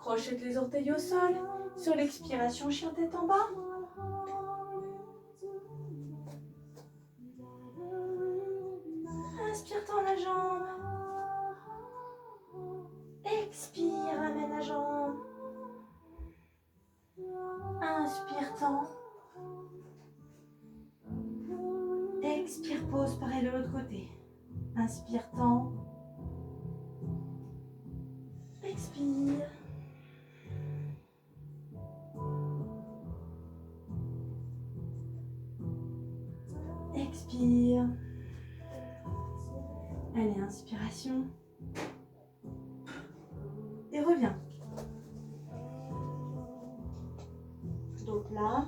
Crochette les orteils au sol. Sur l'expiration, chien tête en bas. Inspire, tends la jambe. Expire, ramène la jambe. Inspire, tends. Expire, pose, pareil de l'autre côté. Inspire, tends. Expire. Expire. Allez, inspiration. Et reviens. Dos plat.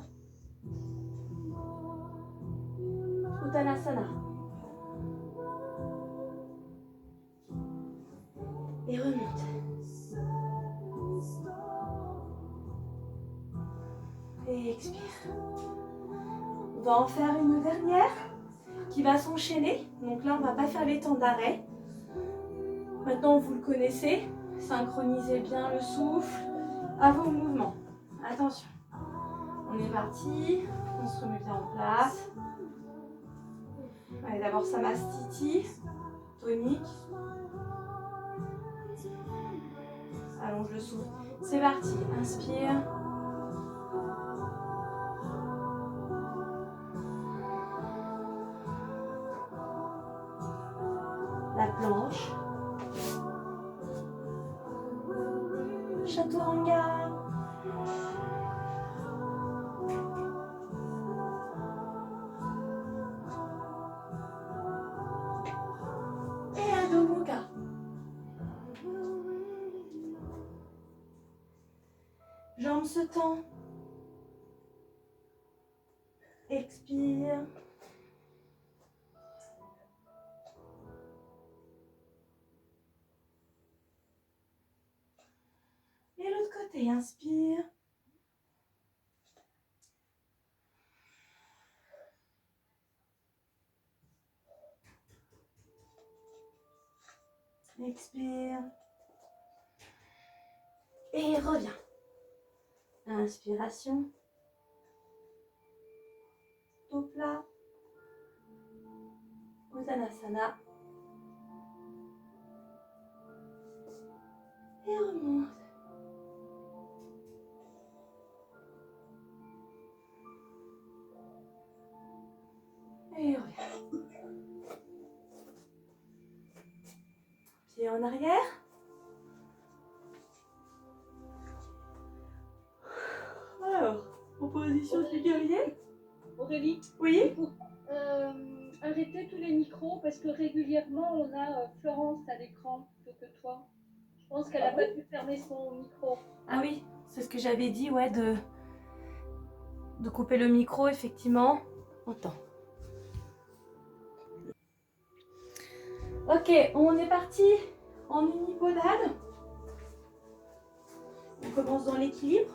Uttanasana. Et remonte. Et expire. On va en faire une dernière qui va s'enchaîner. Donc là, on ne va pas faire les temps d'arrêt. Maintenant, vous le connaissez. Synchronisez bien le souffle à vos mouvements. Attention. On est parti. On se remet bien en place. Allez, d'abord Samastiti, tonique. Allonge le souffle. C'est parti. Inspire. La planche. Chaturanga. Et Adho Mukha. Jambes se tendent. Expire. Et l'autre côté, inspire. Expire. Et reviens. Inspiration. Dos plat. Uttanasana. Et remonte. Et reviens. Pied en arrière. Alors, en position du guerrier. Aurélie, Oui. pour arrêter tous les micros parce que régulièrement on a Florence à l'écran plutôt que toi. Je pense qu'elle n'a pas pu fermer son micro. Ah oui, c'est ce que j'avais dit, ouais, de couper le micro, effectivement. Attends. Ok, on est parti en unipodale. On commence dans l'équilibre.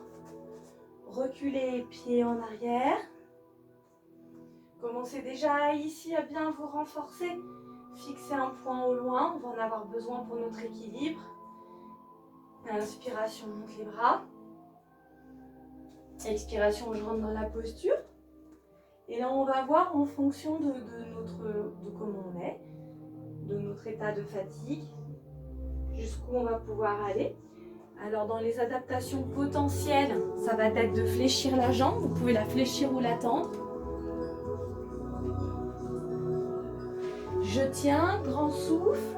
Reculez pieds en arrière. Commencez déjà ici à bien vous renforcer. Fixez un point au loin, on va en avoir besoin pour notre équilibre. Inspiration, on monte les bras. Expiration, je rentre dans la posture. Et là, on va voir en fonction de comment on est, de notre état de fatigue, jusqu'où on va pouvoir aller. Alors, dans les adaptations potentielles, ça va être de fléchir la jambe. Vous pouvez la fléchir ou la tendre. Je tiens, grand souffle.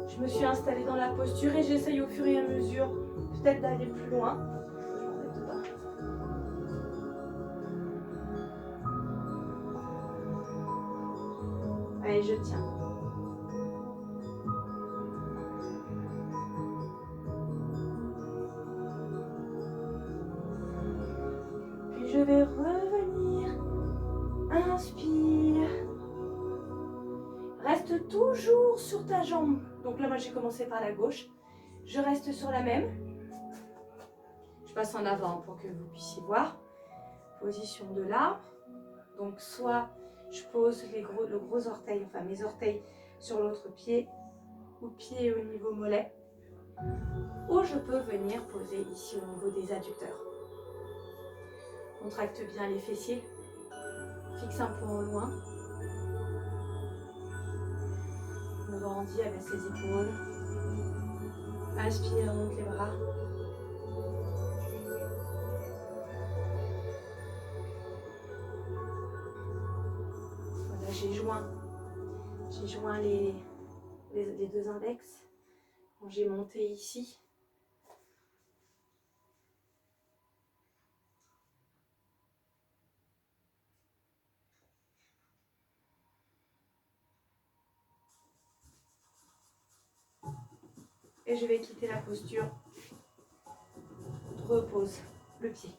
Je me suis installée dans la posture et j'essaye au fur et à mesure peut-être d'aller plus loin. Allez, je tiens. Puis je vais revenir. Inspire. Reste toujours sur ta jambe. Donc là, moi, j'ai commencé par la gauche. Je reste sur la même. Je passe en avant pour que vous puissiez voir. Position de l'arbre. Donc soit je pose le gros orteil, enfin mes orteils sur l'autre pied, ou pied au niveau mollet, ou je peux venir poser ici au niveau des adducteurs. Contracte bien les fessiers, fixe un point au loin, me grandis, abaisse les épaules, inspire, monte les bras. Voilà, j'ai joint les deux index. Quand j'ai monté ici, et je vais quitter la posture. Repose le pied.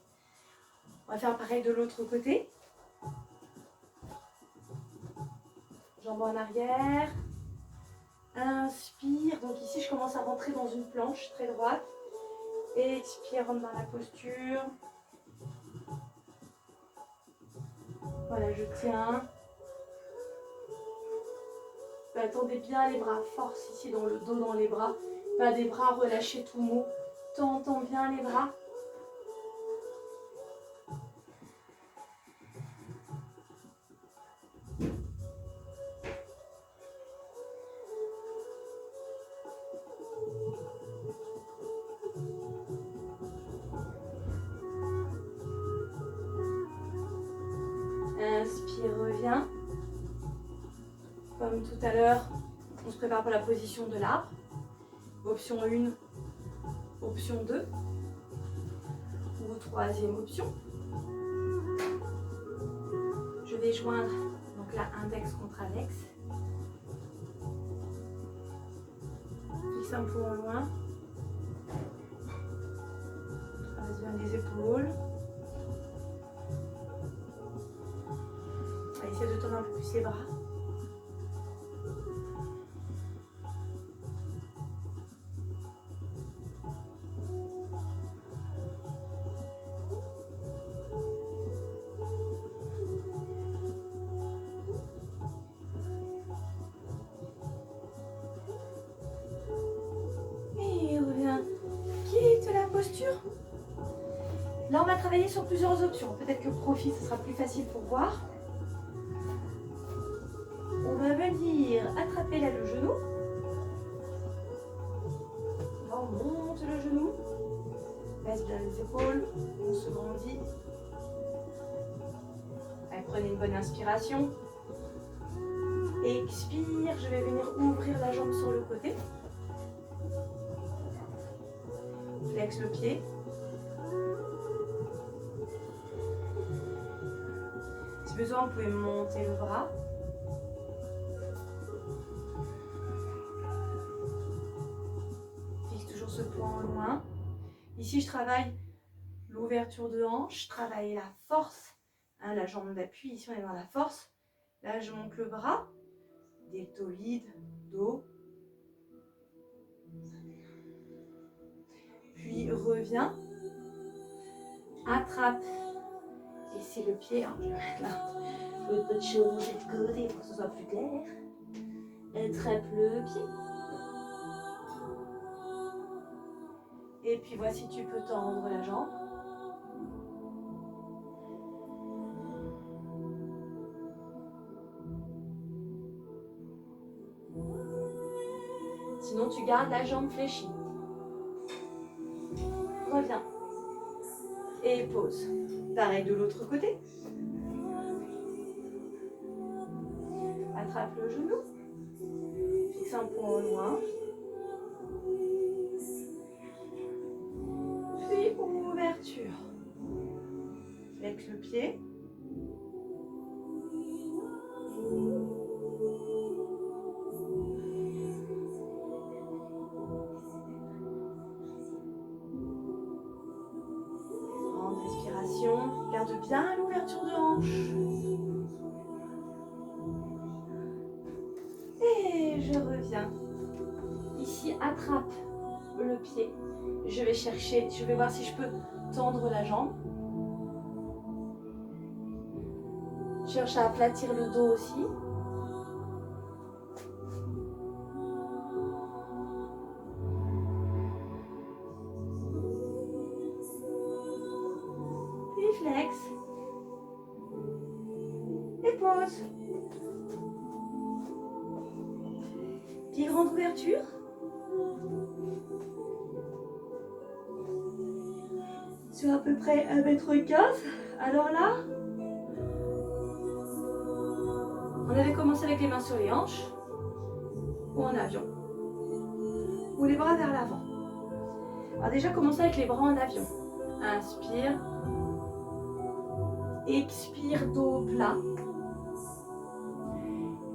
On va faire pareil de l'autre côté. Jambes en arrière. Inspire. Donc ici, je commence à rentrer dans une planche très droite. Expire, rentre dans la posture. Voilà, je tiens. Tendez bien les bras. Force ici dans le dos, dans les bras. Pas des bras relâchés tout mou. Tends bien les bras. Inspire, reviens. Comme tout à l'heure, on se prépare pour la position de l'arbre. Option 1, option 2 ou troisième option. Je vais joindre donc là index contre index. Fixe un peu au loin. Traverse bien les épaules. Essaye de tendre un peu plus les bras. Là, on va travailler sur plusieurs options. Peut-être que profil, ce sera plus facile pour voir. On va venir attraper là le genou. On monte le genou. Baisse bien les épaules. On se grandit. Allez, prenez une bonne inspiration. Expire. Je vais venir ouvrir la jambe sur le côté. Flex le pied. Si besoin, vous pouvez monter le bras. Fixe toujours ce point au loin. Ici, je travaille l'ouverture de hanche, je travaille la force, hein, la jambe d'appui. Ici, on est dans la force. Là, je monte le bras, deltoïde, dos. Puis reviens, attrape. Et c'est le pied, hein, je vais mettre là l'autre peu de choses de côté pour que ce soit plus clair. Attrape le pied. Et puis voici, tu peux tendre la jambe. Sinon, tu gardes la jambe fléchie. Reviens. Et pose. Pareil de l'autre côté. Attrape le genou. Fixe un point au loin. Puis ouverture. Flex le pied. Grande respiration. Garde bien l'ouverture de hanche. Et je reviens. Ici, attrape le pied. Je vais chercher, je vais voir si je peux tendre la jambe. Cherche à aplatir le dos aussi. pause. Puis grande ouverture. Sur à peu près 1,15 m. Alors là, on avait commencé avec les mains sur les hanches ou en avion. Ou les bras vers l'avant. Alors déjà, commençons avec les bras en avion. Inspire. Expire, dos plat.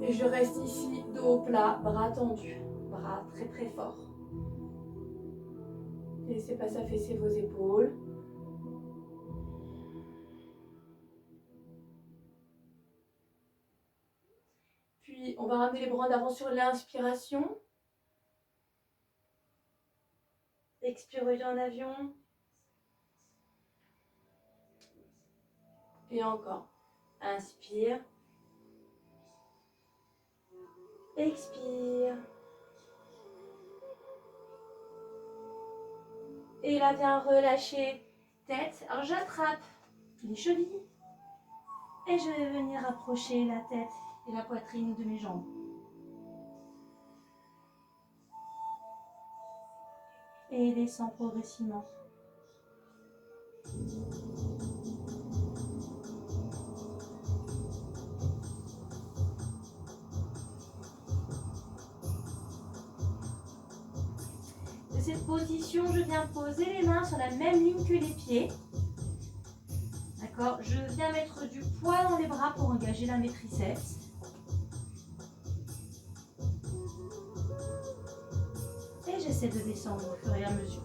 Et je reste ici, dos plat, bras tendus. Bras très très forts. Laissez pas s'affaisser vos épaules. Puis, on va ramener les bras en avant sur l'inspiration. Expire, reviens en avion. Et encore. Inspire. Expire. Et là, viens relâcher tête. Alors, j'attrape les chevilles. Et je vais venir approcher la tête et la poitrine de mes jambes. Et descends progressivement. De cette position, je viens poser les mains sur la même ligne que les pieds. D'accord ? Je viens mettre du poids dans les bras pour engager la mes triceps. Et j'essaie de descendre au fur et à mesure.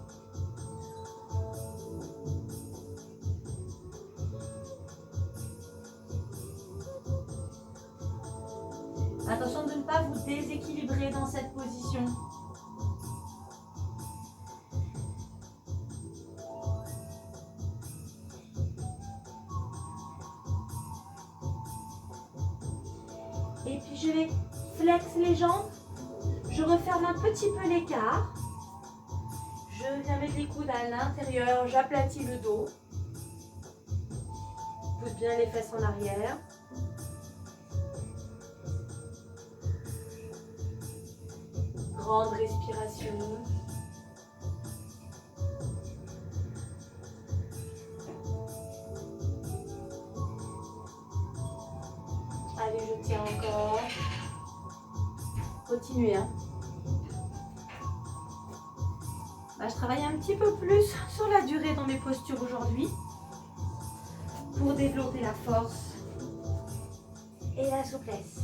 Attention de ne pas vous déséquilibrer dans cette position. Et puis je vais flex les jambes. Je referme un petit peu l'écart. Je viens mettre les coudes à l'intérieur. J'aplatis le dos. Pousse bien les fesses en arrière. Grande respiration. Allez, je tiens encore. Continuez. Hein. Je travaille un petit peu plus sur la durée dans mes postures aujourd'hui pour développer la force et la souplesse.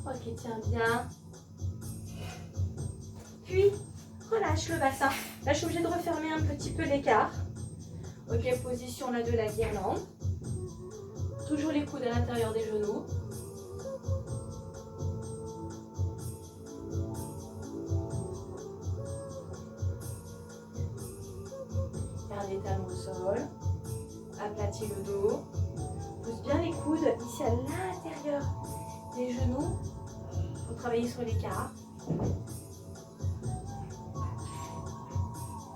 Ok, tiens bien. Puis, relâche le bassin. Là, je suis obligée de refermer un petit peu l'écart. Ok, position là de la guirlande. Toujours les coudes à l'intérieur des genoux. Garde les talons au sol. Aplatis le dos. Pousse bien les coudes ici à l'intérieur des genoux pour travailler sur l'écart.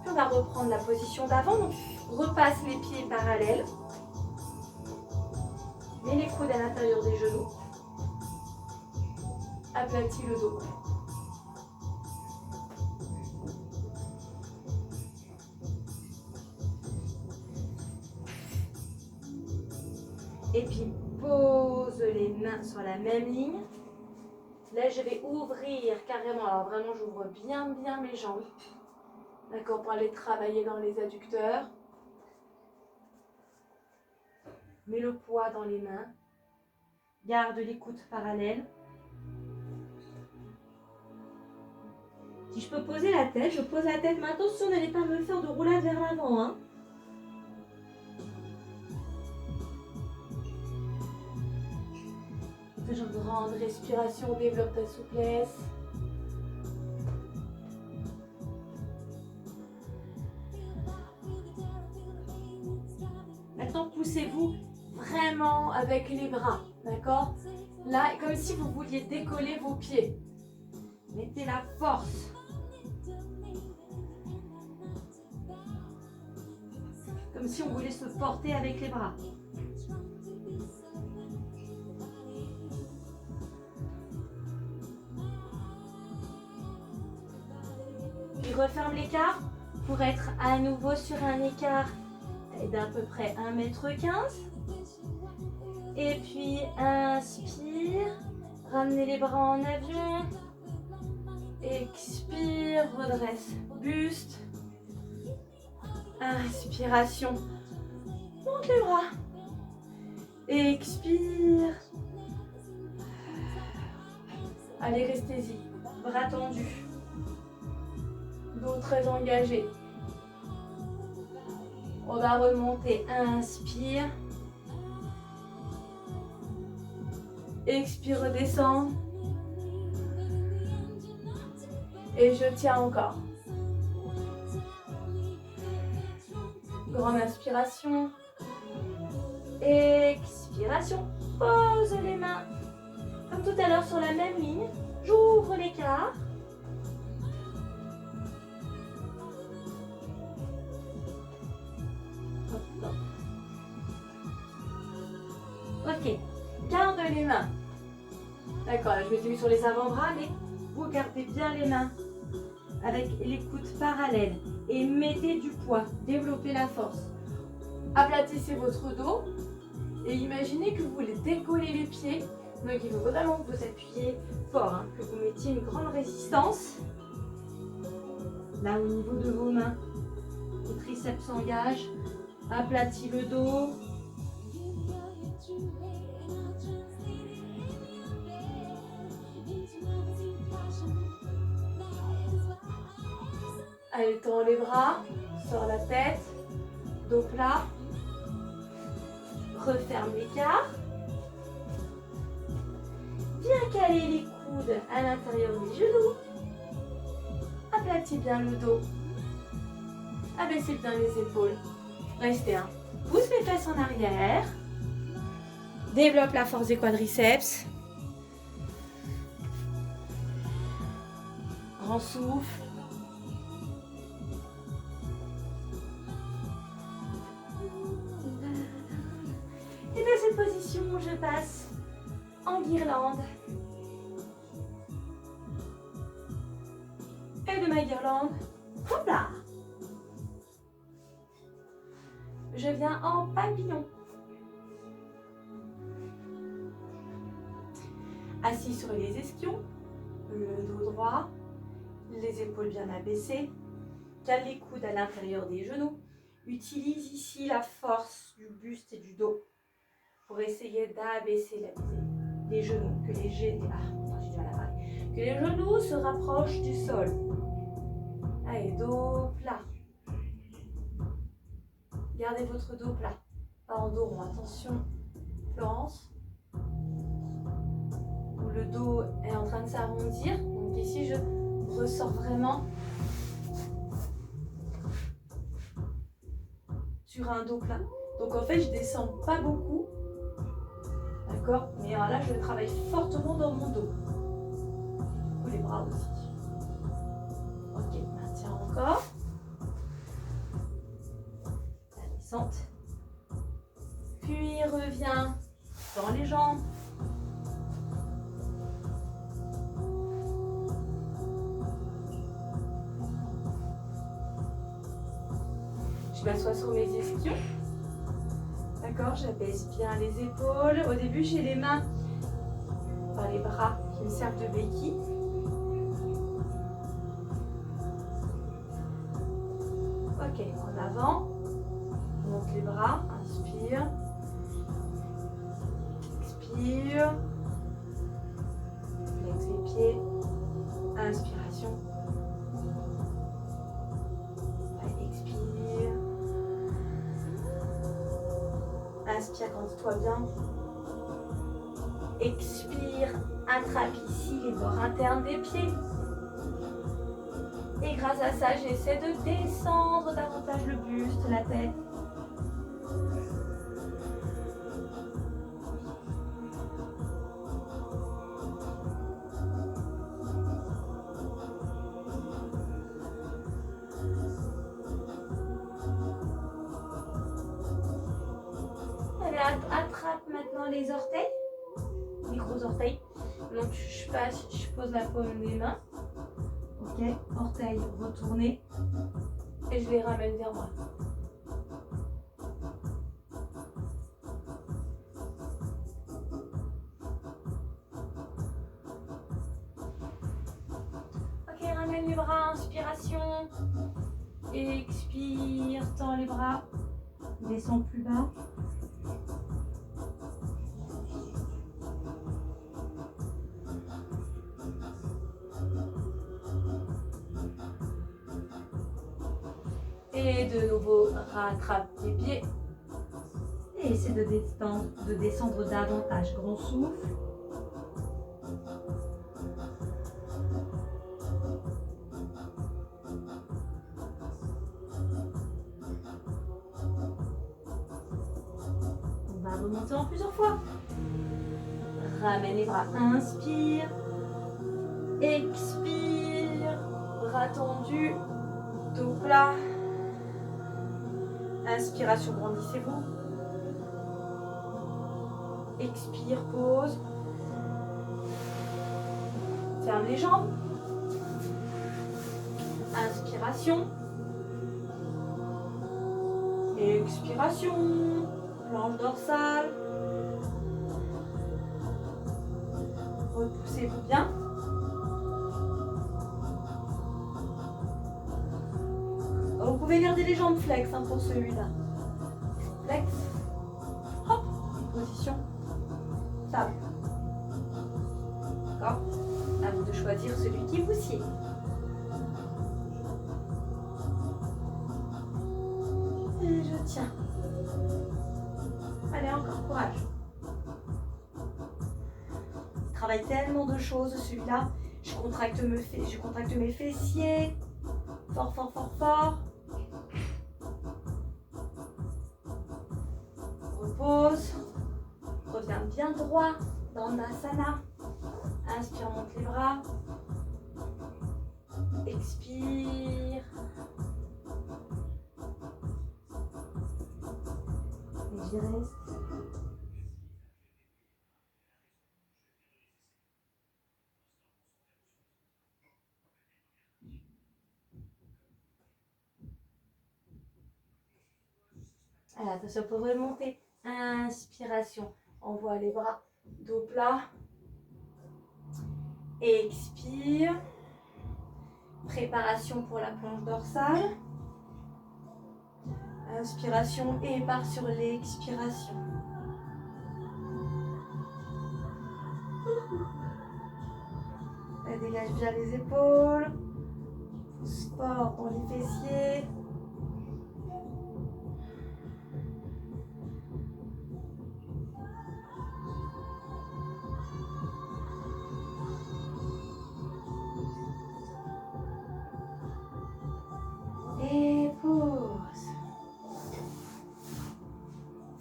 Puis on va reprendre la position d'avant. Donc, repasse les pieds parallèles. Mets les coudes à l'intérieur des genoux. Aplatis le dos. Et puis pose les mains sur la même ligne. Là, je vais ouvrir carrément. Alors vraiment, j'ouvre bien mes jambes. D'accord, pour aller travailler dans les adducteurs. Mets le poids dans les mains. Garde les coudes parallèles. Si je peux poser la tête, je pose la tête. Mais attention, n'allez pas me faire de roulade vers l'avant. Hein. Fais une grande respiration, développe ta souplesse. Maintenant, poussez-vous vraiment avec les bras, d'accord? Là, comme si vous vouliez décoller vos pieds. Mettez la force. Comme si on voulait se porter avec les bras. referme l'écart pour être à nouveau sur un écart d'à peu près 1,15 m. Et puis inspire, ramenez les bras en avion. Expire, redresse, buste. Inspiration, monte les bras. Expire. Allez, restez-y, bras tendus. Dos très engagé. On va remonter, inspire. Expire, redescend. Et je tiens encore. Grande inspiration. Expiration. Pose les mains. Comme tout à l'heure sur la même ligne. J'ouvre l'écart. Ok. Garde les mains. D'accord, là je m'étais mis sur les avant-bras, mais vous gardez bien les mains avec les coudes parallèles et mettez du poids, développez la force. Aplatissez votre dos et imaginez que vous voulez décoller les pieds. Donc il faut vraiment que vous appuyez fort, hein, que vous mettiez une grande résistance. Là au niveau de vos mains, les triceps s'engagent, aplatis le dos. Allez, tends les bras, sors la tête, dos plat, referme l'écart. Viens caler les coudes à l'intérieur des genoux. Aplatis bien le dos. Abaissez bien les épaules. Restez un. Pousse les fesses en arrière. Développe la force des quadriceps. Grand souffle. Et dans cette position, je passe en guirlande. Et de ma guirlande, hop là, je viens en papillon. Assis sur les ischions, le dos droit, les épaules bien abaissées, cale les coudes à l'intérieur des genoux. Utilise ici la force du buste et du dos pour essayer d'abaisser la visée des genoux, que les genoux se rapprochent du sol. Allez, dos plat. Gardez votre dos plat, pas en dos rond. Attention, Florence, où le dos est en train de s'arrondir. Donc ici, je ressors vraiment sur un dos plat. Donc en fait, je descends pas beaucoup. D'accord? Mais là, je travaille fortement dans mon dos. Ou les bras aussi. Ok, maintiens encore. La descente. Puis reviens dans les jambes. Je m'assois sur mes ischions. D'accord, j'abaisse bien les épaules. Au début, j'ai les mains par les bras qui me servent de béquille. Ok, en avant. On monte les bras. Inspire. Expire. Flex les pieds. Inspiration. Expire. Inspire, grande-toi bien. Expire, attrape ici les bords internes des pieds. Et grâce à ça, j'essaie de descendre davantage le buste, la tête. Attrape maintenant les orteils, les gros orteils. Donc je pose la paume des mains, Ok, orteils retournés. Et je les ramène vers moi. Ok, ramène les bras, inspiration. Expire, tends les bras. Descends plus bas. Et de nouveau, rattrape tes pieds. Et essaie de descendre davantage. Grand souffle. On va remonter en plusieurs fois. Ramène les bras. Inspire. Expire. Bras tendus. Dos plat. Inspiration, grandissez-vous. Expire, pause. Ferme les jambes. Inspiration. Expiration. Planche dorsale. Repoussez-vous bien. Vous pouvez garder les jambes flex pour celui-là. Flex. Hop. Position. Stable. D'accord. À vous de choisir celui qui vous sied. Et je tiens. Allez, encore courage. Il travaille tellement de choses, celui-là. Je contracte mes fessiers. Fort, fort, fort, fort. Repose. Reviens bien droit dans l'asana. Inspire, monte les bras. Expire. Et j'y reste. Allez, attention, pour remonter. Inspiration. Envoie les bras dos plat. Expire. Préparation pour la planche dorsale. Inspiration et part sur l'expiration. Et dégage bien les épaules. Pousse fort dans les fessiers. Et pause.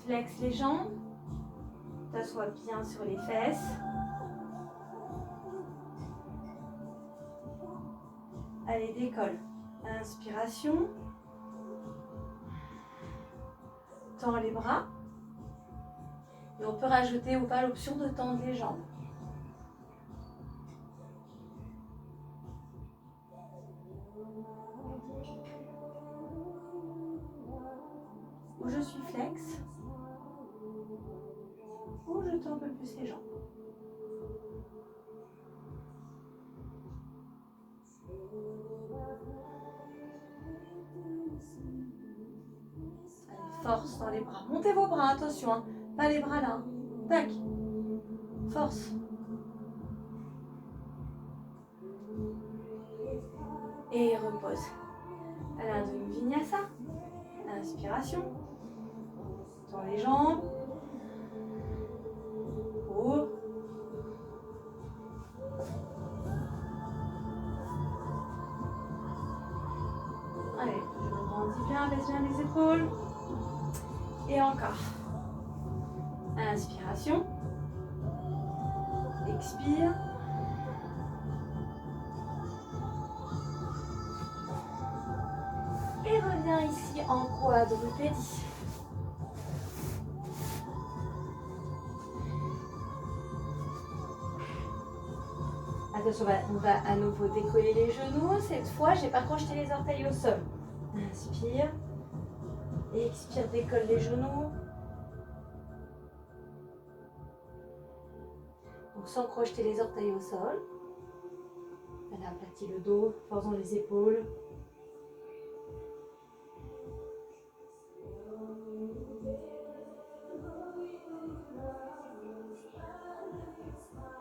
Flex les jambes. T'assois bien sur les fesses. Allez, décolle. Inspiration. Tends les bras. Et on peut rajouter ou pas l'option de tendre les jambes. Ou je suis flex. Ou je tends un peu plus les jambes. Allez, force dans les bras. Montez vos bras, attention, hein. Pas les bras là. Tac. Force. Et repose. Allez, un vinyasa. Inspiration. Tends les jambes. Ouvre. Allez, je me grandis bien, baisse bien les épaules. Et encore. Inspiration. Expire. Et reviens ici en quadrupédie. Attention, on va à nouveau décoller les genoux. Cette fois, je n'ai pas crocheté les orteils au sol. Inspire. Expire, décolle les genoux. Donc sans crocheter les orteils au sol. Elle aplatit le dos, force dans les épaules.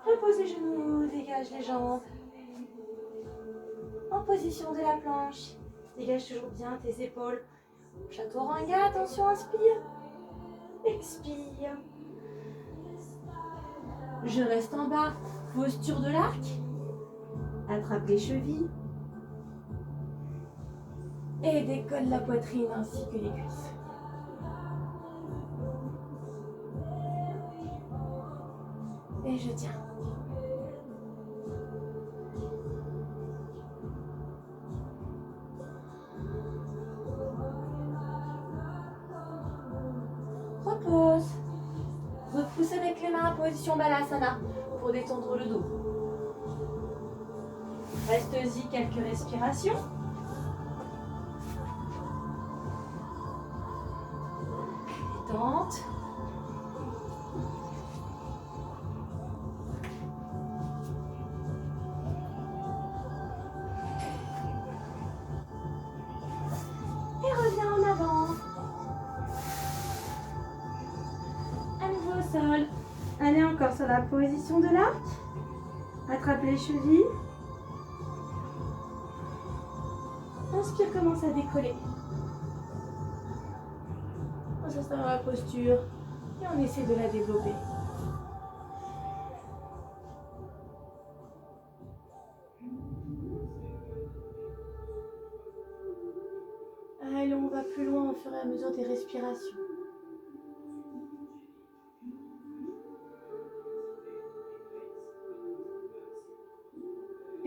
Repose les genoux, dégage les jambes. En position de la planche. Dégage toujours bien tes épaules. Chaturanga, attention, inspire. Expire. Je reste en bas. Posture de l'arc. Attrape les chevilles. Et décolle la poitrine ainsi que les cuisses. Et je tiens. Repose. Repousse avec les mains, position Balasana pour détendre le dos. Reste-y quelques respirations. Détente. Et reviens en avant. À nouveau au sol. Allez encore sur la position de l'arc. Attrape les chevilles. Inspire, commence à décoller. On s'installe dans la posture et on essaie de la développer. Allez, on va plus loin au fur et à mesure des respirations.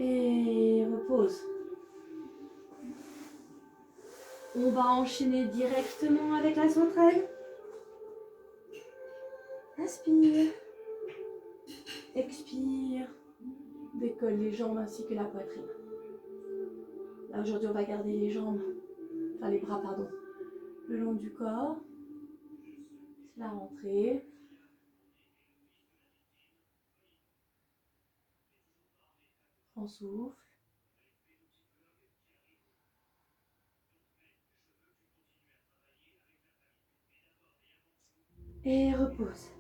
Et repose. On va enchaîner directement avec la sauterelle. Inspire. Expire. Décolle les jambes ainsi que la poitrine. Là aujourd'hui on va garder les jambes, enfin les bras pardon, le long du corps. C'est la rentrée. Prends souffle. Et repose.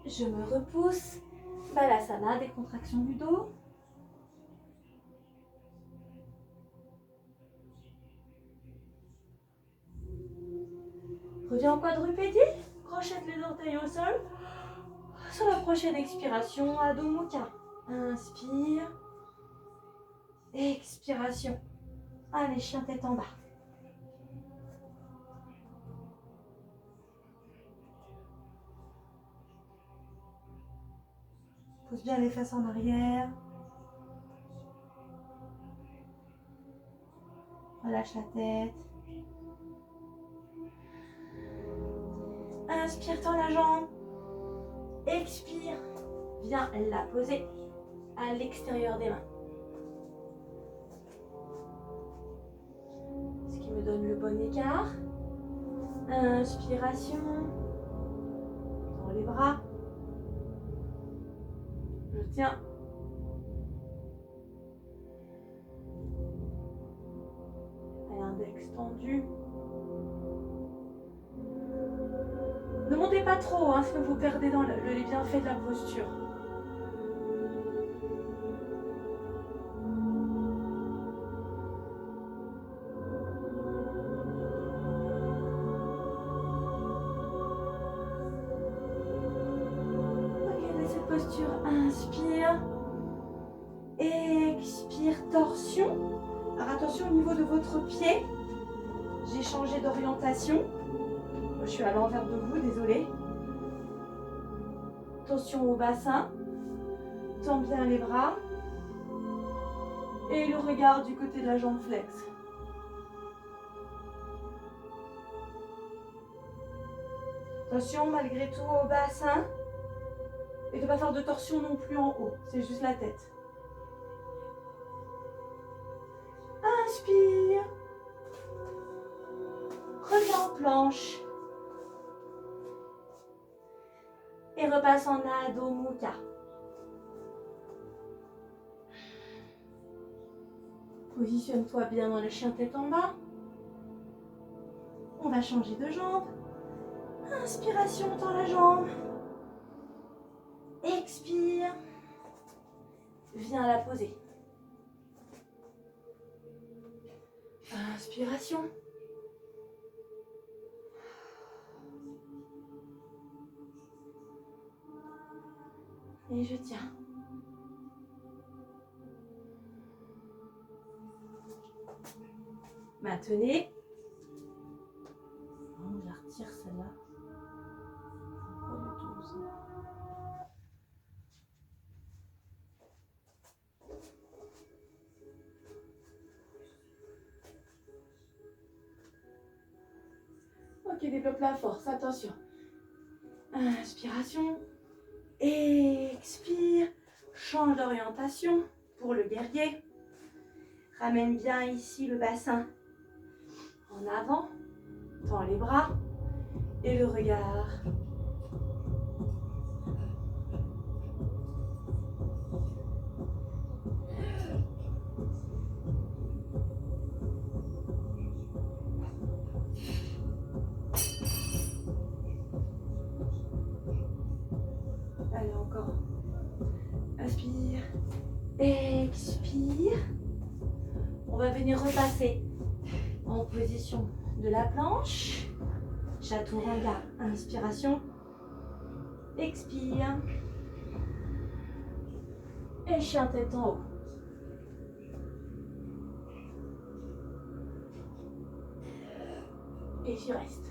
Je me repousse. Balasana, décontraction du dos. Reviens en quadrupédie. Crochette les orteils au sol. Sur la prochaine expiration, Adho Mukha. Inspire. Expiration. Allez, chien tête en bas. Pousse bien les fesses en arrière. Relâche la tête. Inspire, tends la jambe. Expire. Viens la poser à l'extérieur des mains. Ce qui me donne le bon écart. Inspiration. Dans les bras. Je tiens. Index tendu. Ne montez pas trop, hein, sinon vous perdez dans les bienfaits de la posture. Regardez cette posture. Inspire. Expire, torsion. Alors attention au niveau de votre pied. J'ai changé d'orientation. Je suis à l'envers de vous, désolée. Attention au bassin. Tends bien les bras. Et le regard du côté de la jambe flexe. Attention malgré tout au bassin. Et de ne pas faire de torsion non plus en haut, c'est juste la tête. Inspire. Reviens en planche. Et repasse en Adho Mukha. Positionne-toi bien dans le chien tête en bas. On va changer de jambe. Inspiration, tends la jambe. Expire. Viens la poser. Inspiration. Et je tiens. Maintenez. Oh, je la retire celle-là. Pas du tout ça. Ok, développe la force, attention. Inspiration. Expire. Change d'orientation pour le guerrier. Ramène bien ici le bassin en avant. Tends les bras et le regard. Allez, encore. Inspire. Expire. On va venir repasser en position de la planche. Chaturanga. Inspiration. Expire. Et chien tête en haut. Et j'y reste.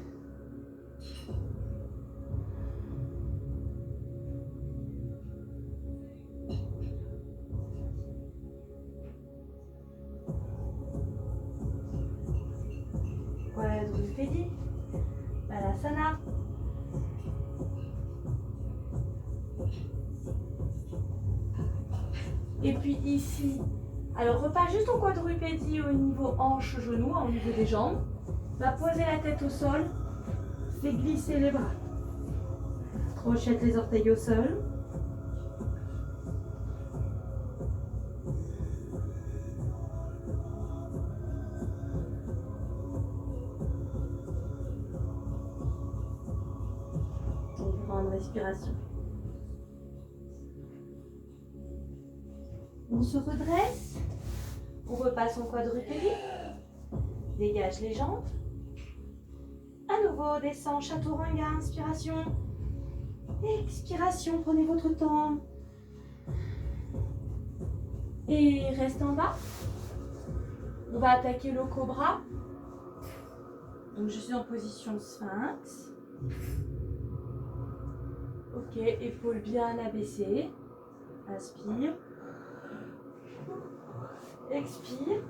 Quadrupédie. Balasana. Et puis ici, alors repas juste en quadrupédie au niveau hanche, genou, au niveau des jambes. Va poser la tête au sol. Fais glisser les bras. Crochette les orteils au sol. Une grande respiration. On se redresse. On repasse en quadrupédie. Dégage les jambes. À nouveau, descend, chaturanga, inspiration. Expiration, prenez votre temps. Et reste en bas. On va attaquer le cobra. Donc je suis en position sphinx. Ok, épaules bien abaissées. Inspire. Expire.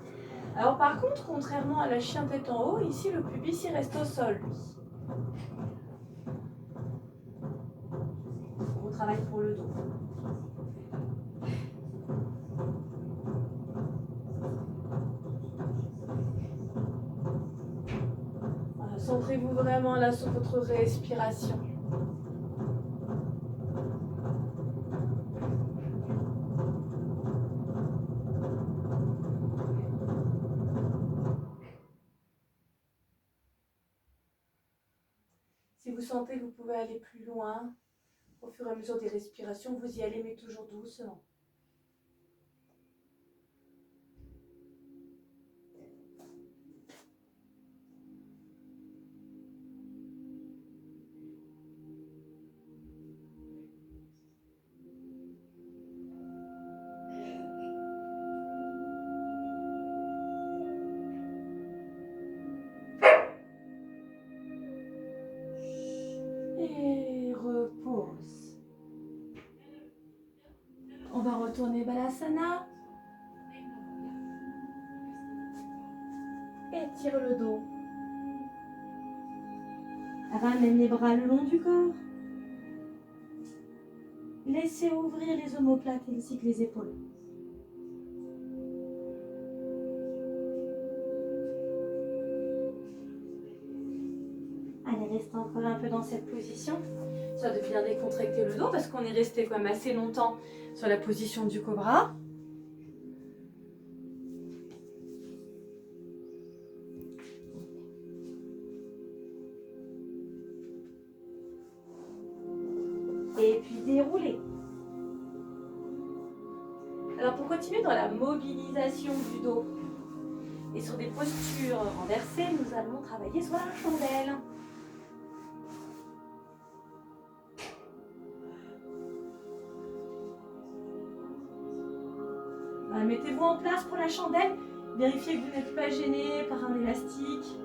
Alors par contre, contrairement à la chien tête en haut, ici le pubis il reste au sol, lui. On travaille pour le dos. Voilà, centrez-vous vraiment là sur votre respiration. Si vous sentez que vous pouvez aller plus loin, au fur et à mesure des respirations, vous y allez, mais toujours doucement. Et repose. On va retourner Balasana. Étire le dos. Ramène les bras le long du corps. Laissez ouvrir les omoplates ainsi que les épaules. Allez, restez encore un peu dans cette position. Ça de bien décontracter le dos parce qu'on est resté quand même assez longtemps sur la position du cobra. Et puis déroulez. Alors pour continuer dans la mobilisation du dos et sur des postures renversées, nous allons travailler sur la chandelle. Mettez-vous en place pour la chandelle. Vérifiez que vous n'êtes pas gêné par un élastique.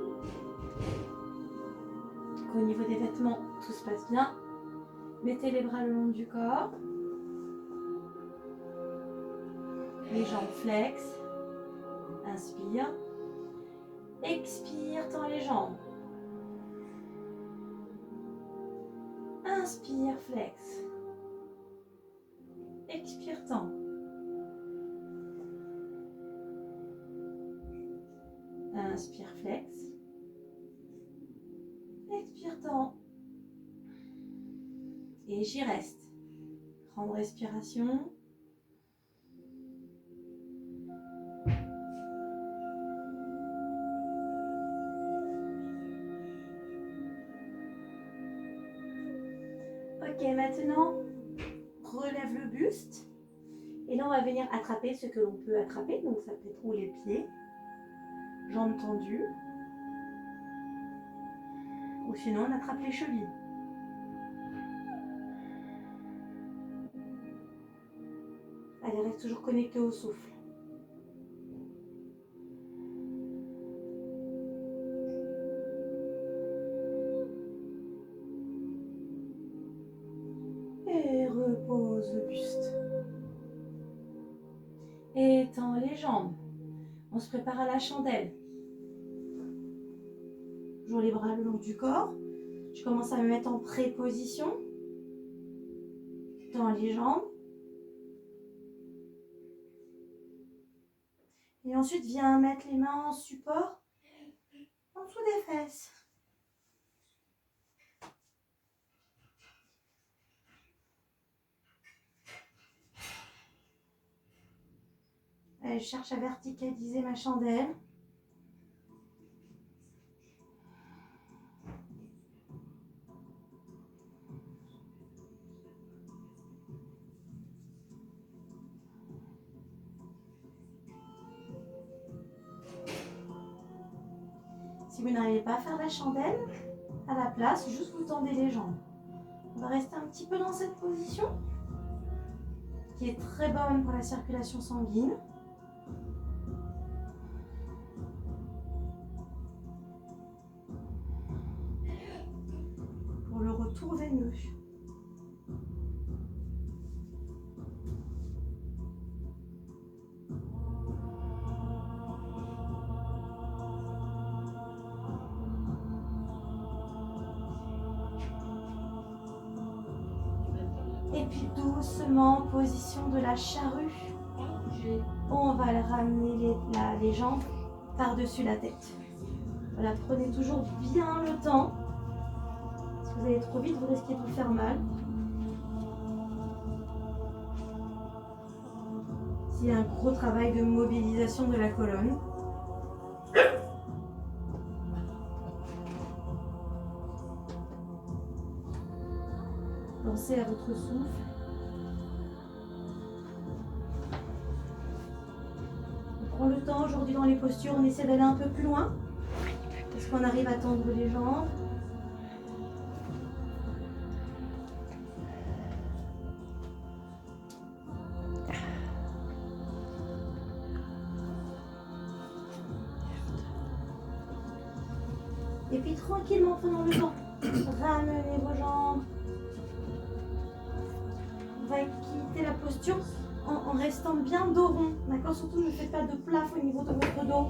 Qu'au niveau des vêtements, tout se passe bien. Mettez les bras le long du corps. Les jambes flex. Inspire. Expire, tends les jambes. Inspire, flex. Expire, tends. Inspire, flex. Expire, tends. Et j'y reste. Grande respiration. Ok, maintenant, relève le buste. Et là, on va venir attraper ce que l'on peut attraper. Donc, ça peut être ou les pieds, jambes tendues. Ou sinon, on attrape les chevilles. Allez, reste toujours connecté au souffle. Et repose le buste. Étends les jambes. On se prépare à la chandelle. Toujours les bras le long du corps. Je commence à me mettre en préposition. Tends les jambes. Et ensuite, viens mettre les mains en support en dessous des fesses. Allez, je cherche à verticaliser ma chandelle. Si vous n'arrivez pas à faire la chandelle, à la place, juste vous tendez les jambes. On va rester un petit peu dans cette position, qui est très bonne pour la circulation sanguine. Pour le retour veineux. Et puis doucement, position de la charrue. On va ramener les jambes par-dessus la tête. Voilà, prenez toujours bien le temps. Si vous allez trop vite, vous risquez de vous faire mal. S'il y a un gros travail de mobilisation de la colonne. Pensez à votre souffle. On prend le temps aujourd'hui dans les postures, on essaie d'aller un peu plus loin. Est-ce qu'on arrive à tendre les jambes? Et puis tranquillement, prenons le temps. Ramenez vos jambes. On va quitter la posture en restant bien dos rond. D'accord? Surtout ne faites pas de plaf au niveau de votre dos.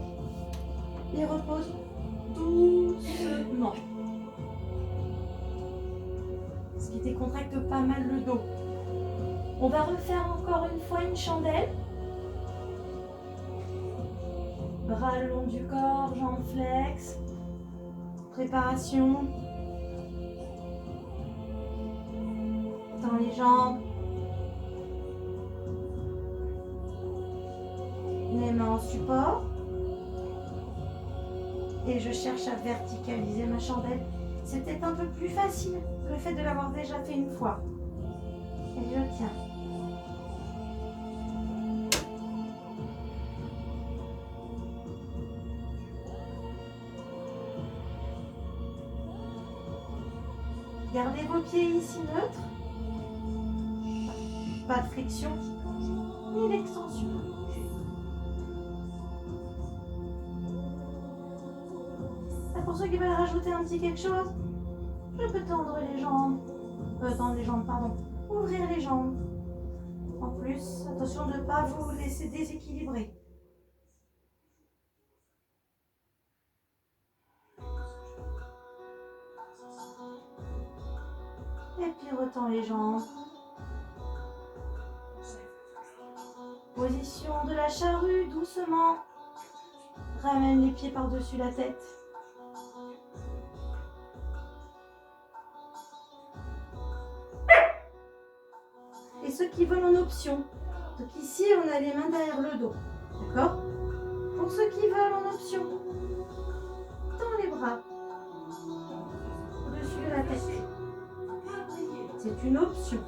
Et repose doucement. Ce qui décontracte pas mal le dos. On va refaire encore une fois une chandelle. Bras le long du corps, jambes flex. Préparation. Tends les jambes. Les mains en support. Et je cherche à verticaliser ma chandelle. C'est peut-être un peu plus facile le fait de l'avoir déjà fait une fois. Et je tiens. Gardez vos pieds ici neutres. Pas de friction, ni d'extension. Et pour ceux qui veulent rajouter un petit quelque chose, je peux tendre les jambes. Tendre les jambes, pardon. Ouvrir les jambes. En plus, attention de ne pas vous laisser déséquilibrer. Et puis retends les jambes. Position de la charrue, doucement. Ramène les pieds par-dessus la tête. Et ceux qui veulent en option. Donc ici, on a les mains derrière le dos. D'accord? Pour ceux qui veulent en option, tends les bras au-dessus de la tête. C'est une option.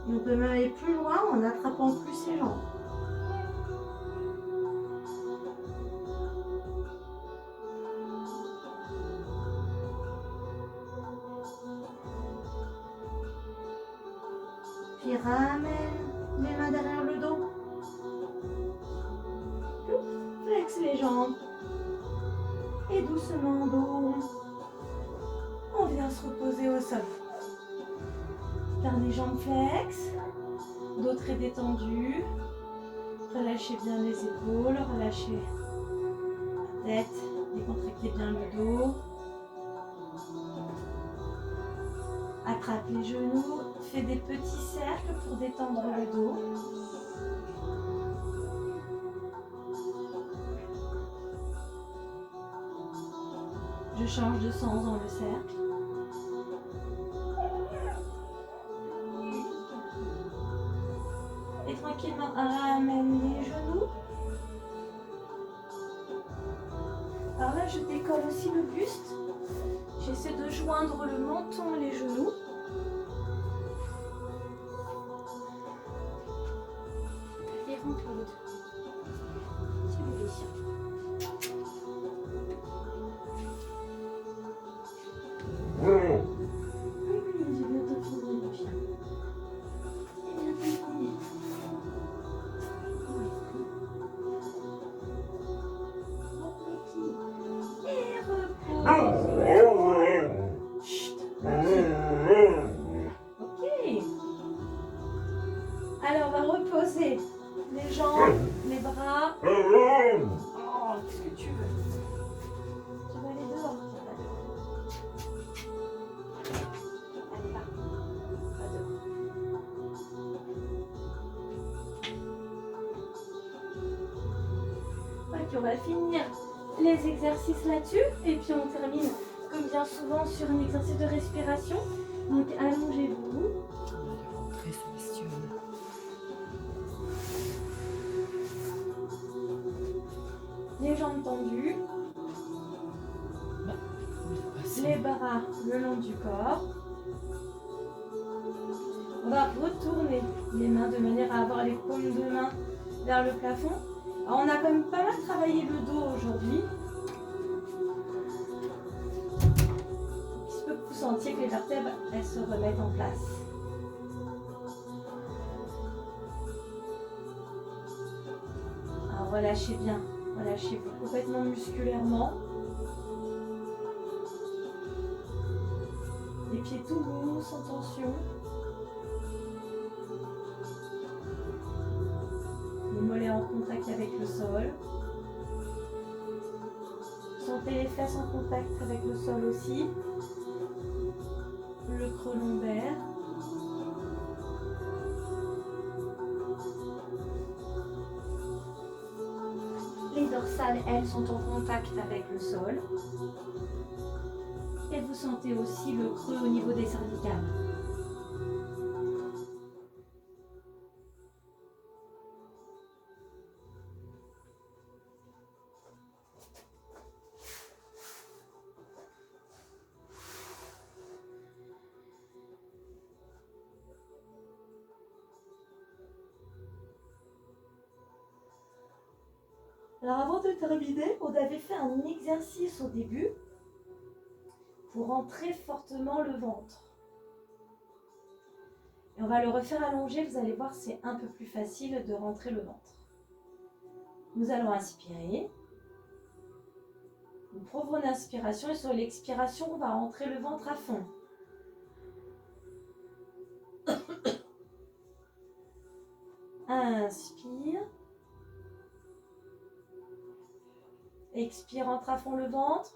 Et on peut même aller plus loin en attrapant plus ses jambes. Puis ramène les mains derrière le dos. Flex les jambes. Et doucement, dos. On vient se reposer au sol. Garde les jambes flex. Dos très détendu. Relâchez bien les épaules. Relâchez la tête. Décontractez bien le dos. Attrape les genoux. Fais des petits cercles pour détendre le dos. Je change de sens dans le cercle. Et tranquillement, ramène les genoux. Alors là, je décolle aussi le buste. J'essaie de joindre le menton et les genoux. Et rentre le dos. S'il vous plaît. J'ai bientôt fini le chien. J'ai bientôt fini. Et repose. Chut. Ok. Alors, on va reposer les jambes, les bras. Oh, qu'est-ce que tu veux? Tu vas aller dehors. Allez, va. Va dehors. Ok, on va finir les exercices là-dessus. Et puis on termine, comme bien souvent, sur un exercice de respiration. Donc allongez-vous. Très Sébastien. Les jambes tendues. Les bras le long du corps. On va retourner les mains de manière à avoir les paumes de main vers le plafond. Alors, on a quand même pas mal travaillé le dos aujourd'hui. Il se peut que vous sentiez que les vertèbres, elles se remettent en place. Alors relâchez bien, relâchez-vous complètement musculairement. Les pieds tout mous, sans tension. Les mollets en contact avec le sol. Sentez Sentez les fesses en contact avec le sol aussi. Le creux lombaire. Les dorsales, elles, sont en contact avec le sol. Et vous sentez aussi le creux au niveau des cervicales. Alors avant de terminer, on avait fait un exercice au début pour rentrer fortement le ventre. Et on va le refaire allongé, vous allez voir, c'est un peu plus facile de rentrer le ventre. Nous allons inspirer. Nous prenons une inspiration et sur l'expiration, on va rentrer le ventre à fond. Inspire. Expire, rentre à fond le ventre.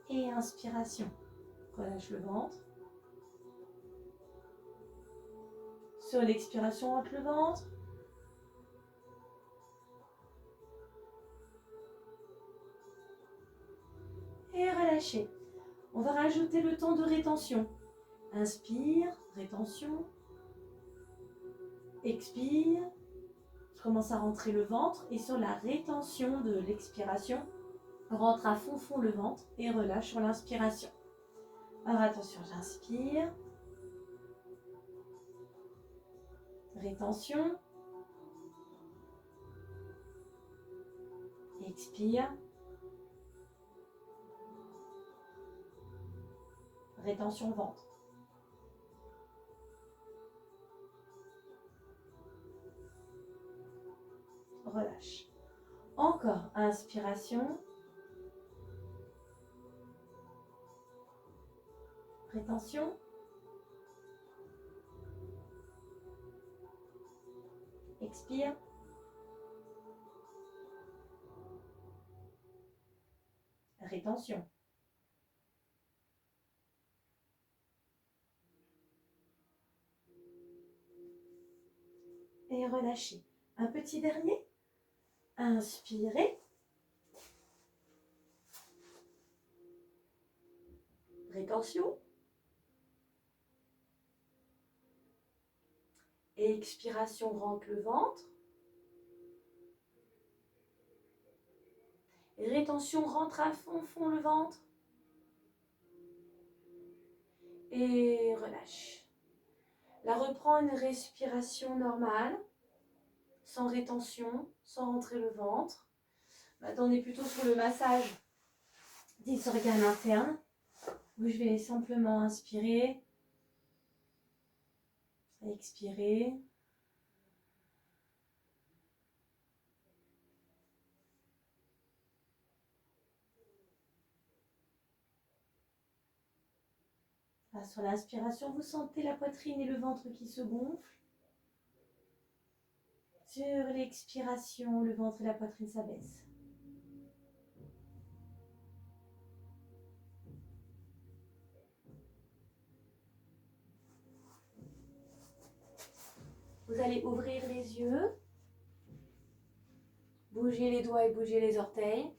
Et inspiration. Relâche le ventre. Sur l'expiration, rentre le ventre. Et relâchez. On va rajouter le temps de rétention. Inspire, rétention. Expire. Je commence à rentrer le ventre. Et sur la rétention de l'expiration, rentre à fond le ventre et relâche sur l'inspiration. Alors attention, j'inspire. Rétention. Expire. Rétention ventre. Relâche. Encore, inspiration. Rétention. Expire. Rétention. Et relâchez. Un petit dernier. Inspirez. Rétention. Et expiration, rentre le ventre. Et rétention, rentre à fond le ventre. Et relâche. Là, reprend une respiration normale, sans rétention, sans rentrer le ventre. Maintenant, on est plutôt sur le massage des organes internes, où je vais simplement inspirer, expirer. Là, sur l'inspiration, vous sentez la poitrine et le ventre qui se gonflent. Sur l'expiration, le ventre et la poitrine s'abaissent. Vous allez ouvrir les yeux, bouger les doigts et bouger les orteils.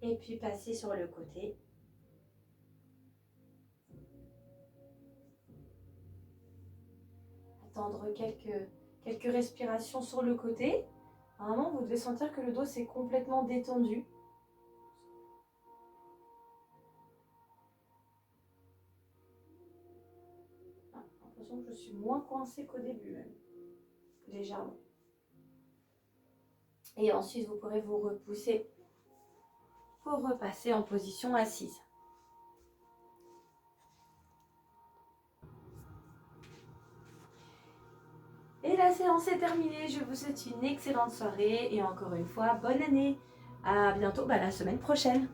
Et puis passer sur le côté. Attendre quelques respirations sur le côté. Normalement, vous devez sentir que le dos s'est complètement détendu. J'ai l'impression que je suis moins coincée qu'au début même. Légèrement. Et ensuite, vous pourrez vous repousser pour repasser en position assise. Et la séance est terminée. Je vous souhaite une excellente soirée et encore une fois, bonne année. À bientôt, la semaine prochaine.